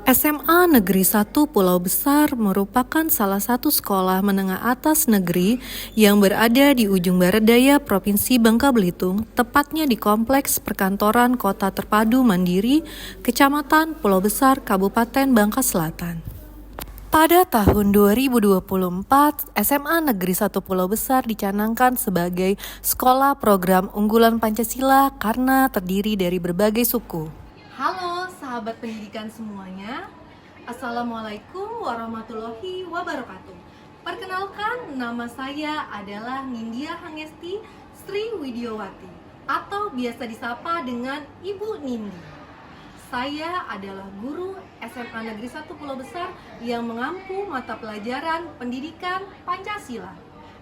SMA Negeri 1 Pulau Besar merupakan salah satu sekolah menengah atas negeri yang berada di ujung barat daya Provinsi Bangka Belitung, tepatnya di Kompleks Perkantoran Kota Terpadu Mandiri, Kecamatan Pulau Besar, Kabupaten Bangka Selatan. Pada tahun 2024, SMA Negeri 1 Pulau Besar dicanangkan sebagai sekolah program unggulan Pancasila karena terdiri dari berbagai suku. Halo sahabat pendidikan semuanya, Assalamualaikum warahmatullahi wabarakatuh. Perkenalkan, nama saya adalah Nindya Hangesti Sri Widiowati atau biasa disapa dengan Ibu Nindi. Saya adalah guru SMA Negeri 1 Pulau Besar yang mengampu mata pelajaran pendidikan Pancasila.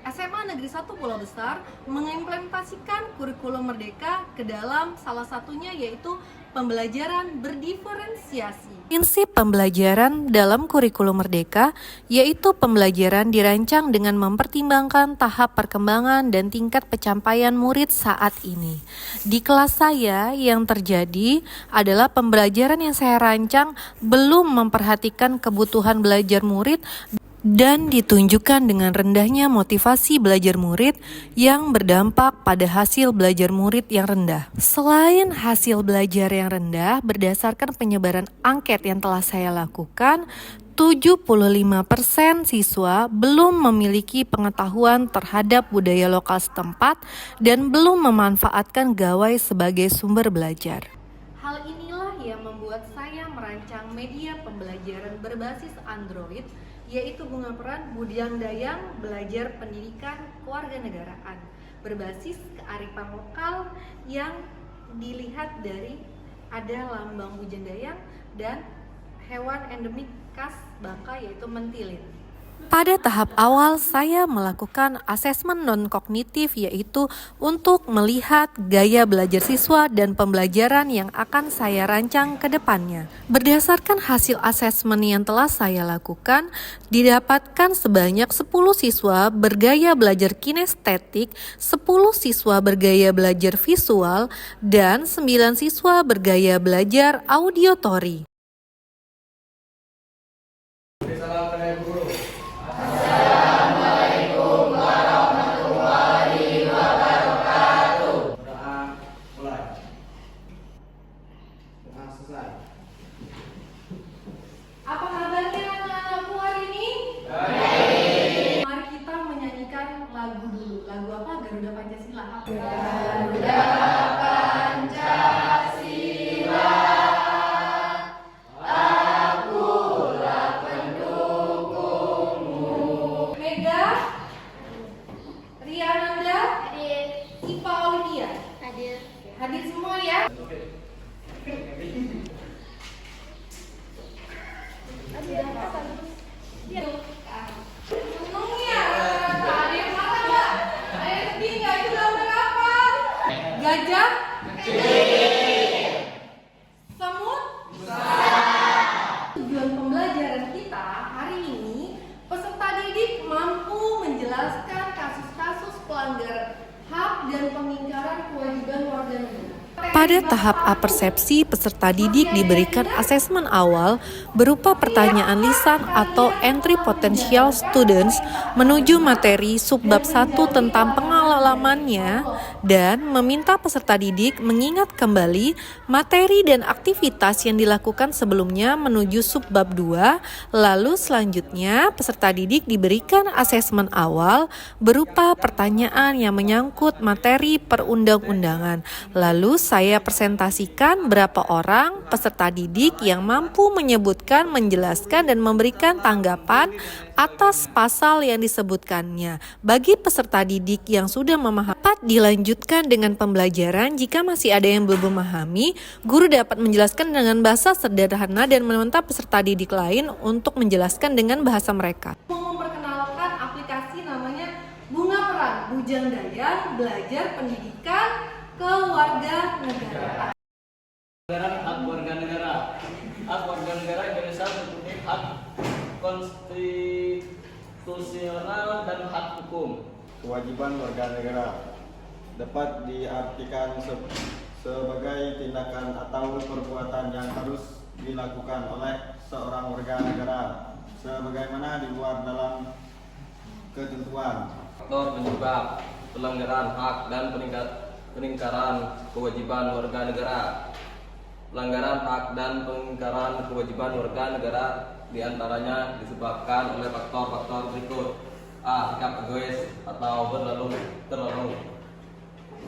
SMA Negeri 1 Pulau Besar mengimplementasikan kurikulum merdeka ke dalam salah satunya yaitu pembelajaran berdiferensiasi. Prinsip pembelajaran dalam kurikulum merdeka yaitu pembelajaran dirancang dengan mempertimbangkan tahap perkembangan dan tingkat pencapaian murid saat ini. Di kelas saya yang terjadi adalah pembelajaran yang saya rancang belum memperhatikan kebutuhan belajar murid dan ditunjukkan dengan rendahnya motivasi belajar murid yang berdampak pada hasil belajar murid yang rendah. Selain hasil belajar yang rendah, berdasarkan penyebaran angket yang telah saya lakukan, 75% siswa belum memiliki pengetahuan terhadap budaya lokal setempat dan belum memanfaatkan gawai sebagai sumber belajar. Hal inilah yang membuat saya merancang media pembelajaran berbasis Android, yaitu Bunga Peran Budiang Dayang Belajar Pendidikan Kewarganegaraan, berbasis kearifan lokal yang dilihat dari ada lambang Bujang Dayang dan hewan endemik khas Bangka yaitu mentilin. Pada tahap awal saya melakukan asesmen non-kognitif yaitu untuk melihat gaya belajar siswa dan pembelajaran yang akan saya rancang ke depannya. Berdasarkan hasil asesmen yang telah saya lakukan, didapatkan sebanyak 10 siswa bergaya belajar kinestetik, 10 siswa bergaya belajar visual, dan 9 siswa bergaya belajar auditory. Apa kabarnya anak-anakku hari ini? Baik. Mari kita menyanyikan lagu dulu. Lagu apa? Garuda Pancasila. Garuda Pancasila, akulah pendukungmu. Mega, Riananda, hadir. Ipa Aulia, hadir. Hadir semua ya. Gajah semut besar. Tujuan pembelajaran kita hari ini, peserta didik mampu menjelaskan kasus-kasus pelanggaran hak dan pengingkaran kewajiban warga negara. Pada tahap A-persepsi, peserta didik diberikan asesmen awal berupa pertanyaan lisan atau entry potential students menuju materi subbab 1 tentang pengalamannya dan meminta peserta didik mengingat kembali materi dan aktivitas yang dilakukan sebelumnya menuju subbab 2. Lalu selanjutnya peserta didik diberikan asesmen awal berupa pertanyaan yang menyangkut materi perundang-undangan. Lalu saya presentasikan berapa orang peserta didik yang mampu menyebutkan, menjelaskan, dan memberikan tanggapan atas pasal yang disebutkannya. Bagi peserta didik yang sudah memahami, dilanjutkan dengan pembelajaran. Jika masih ada yang belum memahami, guru dapat menjelaskan dengan bahasa sederhana dan meminta peserta didik lain untuk menjelaskan dengan bahasa mereka. Memperkenalkan aplikasi namanya Bunga Peran Bujang Dayang Belajar Pendidikan Kewarganegaraan. Hak warga negara. Hak warga negara Indonesia seperti hak konstitusional dan hak hukum. Kewajiban warga negara dapat diartikan sebagai tindakan atau perbuatan yang harus dilakukan oleh seorang warga negara sebagaimana di luar dalam ketentuan. Faktor penyebab pelanggaran hak dan peningkaran kewajiban warga negara. Pelanggaran hak dan peningkaran kewajiban warga negara diantaranya disebabkan oleh faktor-faktor berikut: A. Sikap egois atau terlalu.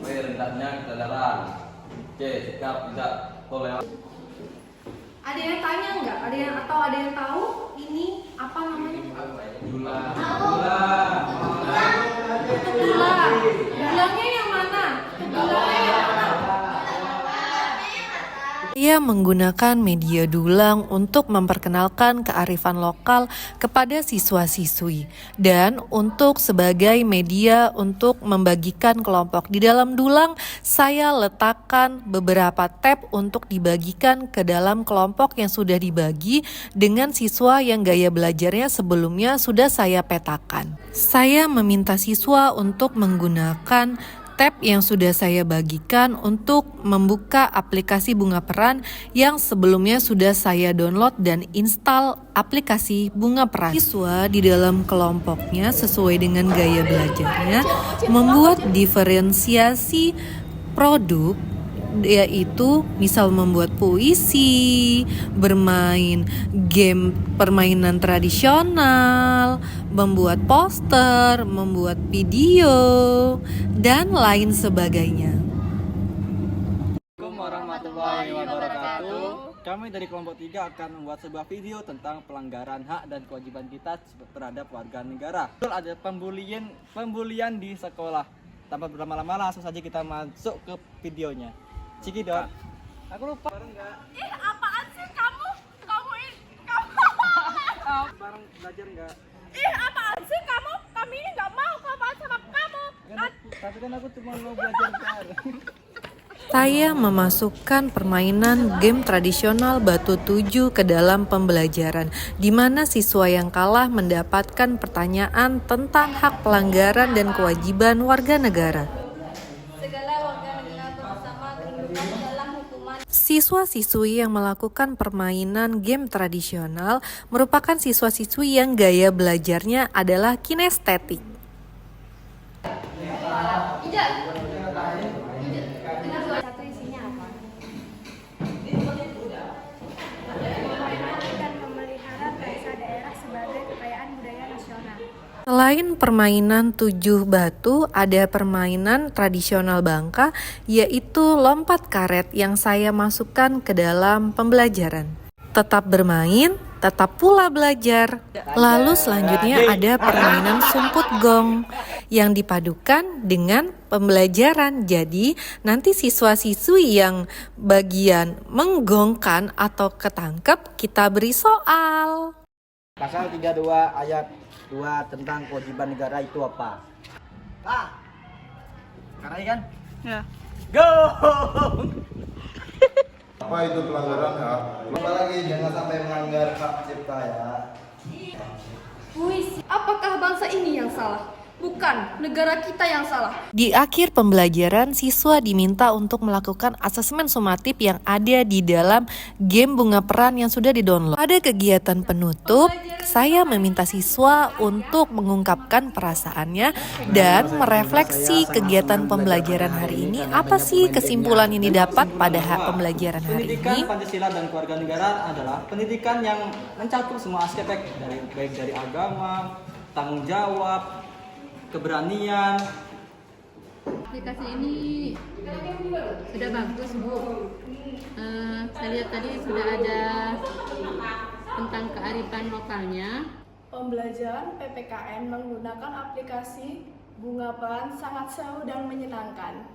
B. Rendahnya kesadaran. C. Sikap tidak toleran. Ada yang tanya nggak? Ada yang tahu ini apa namanya? Dulang. Dulangnya yang mana? Ia menggunakan media dulang untuk memperkenalkan kearifan lokal kepada siswa-siswi dan untuk sebagai media untuk membagikan kelompok. Di dalam dulang saya letakkan beberapa tab untuk dibagikan ke dalam kelompok yang sudah dibagi dengan siswa yang gaya belajarnya sebelumnya sudah saya petakan. Saya meminta siswa untuk menggunakan tab yang sudah saya bagikan untuk membuka aplikasi Bunga Peran yang sebelumnya sudah saya download dan install aplikasi Bunga Peran. Siswa di dalam kelompoknya sesuai dengan gaya belajarnya membuat diferensiasi produk, yaitu misal membuat puisi, bermain game permainan tradisional, membuat poster, membuat video, dan lain sebagainya. Assalamualaikum warahmatullahi wabarakatuh. Kami dari kelompok 3 akan membuat sebuah video tentang pelanggaran hak dan kewajiban kita terhadap warga negara. Betul, ada pembulian di sekolah. Tanpa berlama-lama langsung saja kita masuk ke videonya. Cikidot. Aku lupa. Bareng enggak? Apaan sih kamu? Bareng belajar enggak? Apaan sih kamu? Kami ini nggak mau apaan sama kamu. Tapi kan aku cuma mau belajar bareng. Saya memasukkan permainan game tradisional Batu 7 ke dalam pembelajaran, di mana siswa yang kalah mendapatkan pertanyaan tentang hak pelanggaran dan kewajiban warga negara. Segala warga negara bersama kedudukan dalam hukuman. Siswa-siswi yang melakukan permainan game tradisional merupakan siswa-siswi yang gaya belajarnya adalah kinestetik. Satu isinya apa? Dan memelihara bahasa daerah sebagai kekayaan budaya nasional. Selain permainan 7 batu, ada permainan tradisional Bangka, yaitu lompat karet yang saya masukkan ke dalam pembelajaran. Tetap bermain, tetap pula belajar. Lalu selanjutnya ada permainan sumput gong yang dipadukan dengan pembelajaran. Jadi nanti siswa-siswi yang bagian menggongkan atau ketangkep, kita beri soal. Pasal 32 ayat 2 tentang kewajiban negara itu apa? Karena kan? Ya. Go! Apa itu pelanggaran hak? Apalagi jangan sampai melanggar hak cipta ya. Puisi. Apakah bangsa ini yang salah? Bukan, negara kita yang salah. Di akhir pembelajaran, siswa diminta untuk melakukan asesmen sumatif yang ada di dalam game Bunga Peran yang sudah di-download. Pada kegiatan penutup, saya meminta siswa untuk mengungkapkan perasaannya dan merefleksi kegiatan pembelajaran hari ini. Apa sih kesimpulan yang didapat pada pembelajaran hari Pendidikan ini? Pancasila dan keluarga negara adalah pendidikan yang mencakup semua aspek baik dari agama, tanggung jawab, keberanian. Aplikasi ini sudah bagus, Bu. Saya lihat tadi sudah ada tentang kearifan lokalnya. Pembelajaran PPKN menggunakan aplikasi Bunga Peran sangat seru dan menyenangkan.